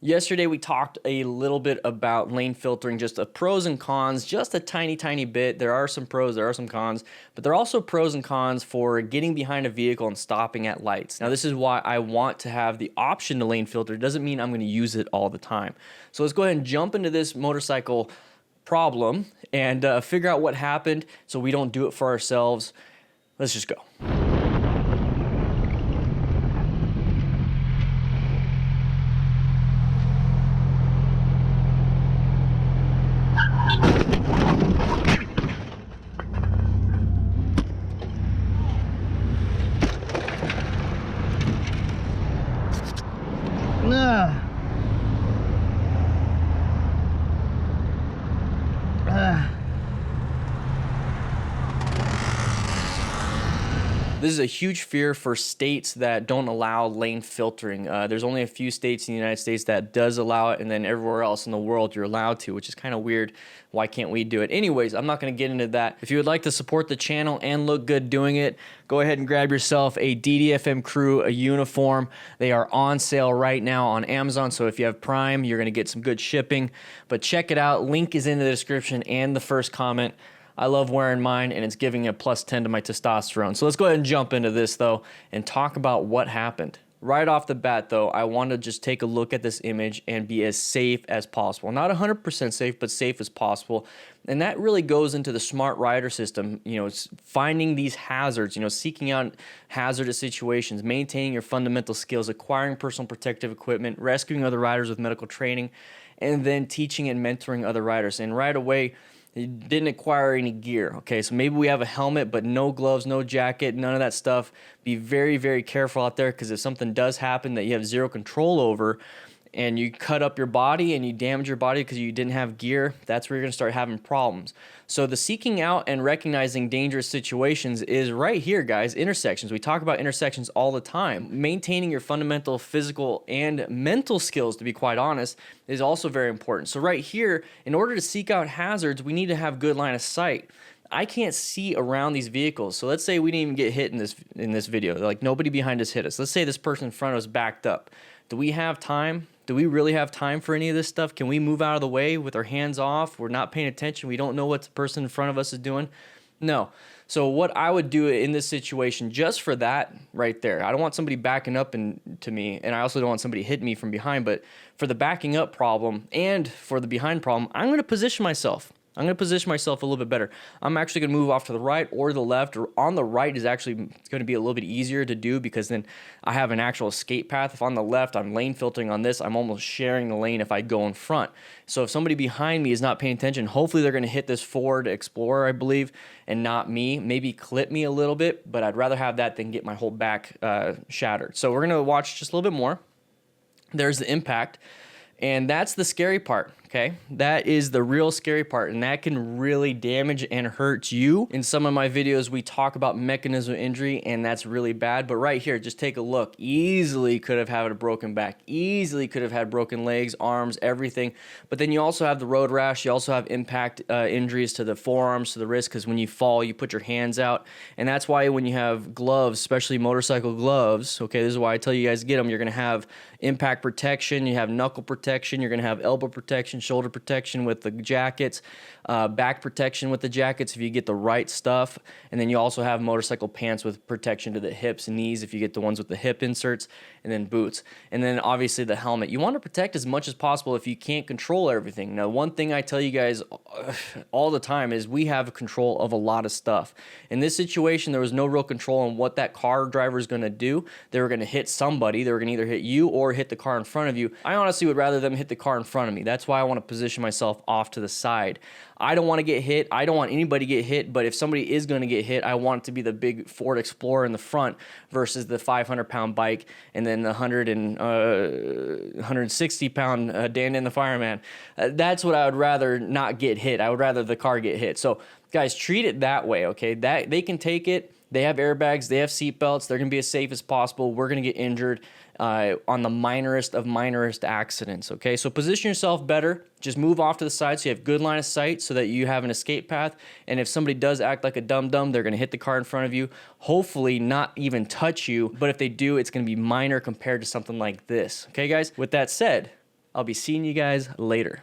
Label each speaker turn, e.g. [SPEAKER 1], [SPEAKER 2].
[SPEAKER 1] Yesterday we talked a little bit about lane filtering, just the pros and cons, just a tiny bit. There are some pros, there are some cons, but there are also pros and cons for getting behind a vehicle and stopping at lights. Now this is why I want to have the option to lane filter. It doesn't mean I'm going to use it all the time. So let's go ahead and jump into this motorcycle problem and figure out what happened so we don't do it for ourselves. Let's just go. This is a huge fear for states that don't allow lane filtering. There's only a few states in the United States that does allow it, and then everywhere else in the world you're allowed to, which is kind of weird. Why can't we do it? Anyways, I'm not going to get into that. If you would like to support the channel and look good doing it, go ahead and grab yourself a DDFM Crew, a uniform. They are on sale right now on Amazon, so if you have Prime, you're going to get some good shipping. But check it out. Link is in the description and the first comment. I love wearing mine, and it's giving a +10 to my testosterone. So let's go ahead and jump into this, though, and talk about what happened. Right off the bat, though, I want to just take a look at this image and be as safe as possible. Not 100% safe, but safe as possible. And that really goes into the smart rider system. You know, it's finding these hazards, you know, seeking out hazardous situations, maintaining your fundamental skills, acquiring personal protective equipment, rescuing other riders with medical training, and then teaching and mentoring other riders. And right away, you didn't acquire any gear, okay? So maybe we have a helmet, but no gloves, no jacket, none of that stuff. Be very careful out there, because if something does happen that you have zero control over, and you cut up your body and you damage your body because you didn't have gear, that's where you're going to start having problems. So the seeking out and recognizing dangerous situations is right here, guys. Intersections. We talk about intersections all the time. Maintaining your fundamental physical and mental skills, to be quite honest, is also very important. So right here, in order to seek out hazards, we need to have good line of sight. I can't see around these vehicles. So let's say we didn't even get hit in this video. Like, nobody behind us hit us. Let's say this person in front of us backed up. Do we have time? Do we really have time for any of this stuff? Can we move out of the way with our hands off? We're not paying attention. We don't know what the person in front of us is doing. No. So what I would do in this situation, just for that right there, I don't want somebody backing up to me, and I also don't want somebody hitting me from behind, but for the backing up problem and for the behind problem, I'm going to position myself. I'm going to position myself a little bit better. I'm actually going to move off to the right or the left, or on the right is actually going to be a little bit easier to do, because then I have an actual escape path. If on the left, I'm lane filtering on this, I'm almost sharing the lane if I go in front. So if somebody behind me is not paying attention, hopefully they're going to hit this Ford Explorer, I believe, and not me. Maybe clip me a little bit, but I'd rather have that than get my whole back shattered. So we're going to watch just a little bit more. There's the impact. And that's the scary part, okay? That is the real scary part, and that can really damage and hurt you. In some of my videos, we talk about mechanism of injury, and that's really bad. But right here, just take a look. Easily could have had a broken back. Easily could have had broken legs, arms, everything. But then you also have the road rash. You also have impact injuries to the forearms, to the wrist, because when you fall, you put your hands out. And that's why when you have gloves, especially motorcycle gloves, okay, this is why I tell you guys to get them. You're going to have impact protection. You have knuckle protection. You're going to have elbow protection, shoulder protection with the jackets, back protection with the jackets if you get the right stuff. And then you also have motorcycle pants with protection to the hips and knees if you get the ones with the hip inserts, and then boots. And then obviously the helmet. You want to protect as much as possible if you can't control everything. Now, one thing I tell you guys all the time is we have control of a lot of stuff. In this situation, there was no real control on what that car driver is going to do. They were going to hit somebody. They were going to either hit you or hit the car in front of you. I honestly would rather them hit the car in front of me. That's why I want to position myself off to the side. I don't want to get hit. I don't want anybody to get hit, but if somebody is going to get hit, I want it to be the big Ford Explorer in the front versus the 500-pound bike and then the 160-pound DanDanTheFireman. That's what I would rather not get hit. I would rather the car get hit. So, guys, treat it that way, okay? That they can take it. They have airbags. They have seat belts. They're going to be as safe as possible. We're going to get injured on the minorest of minorest accidents, okay? So position yourself better. Just move off to the side so you have good line of sight so that you have an escape path. And if somebody does act like a dum-dum, they're going to hit the car in front of you, hopefully not even touch you. But if they do, it's going to be minor compared to something like this, okay, guys? With that said, I'll be seeing you guys later.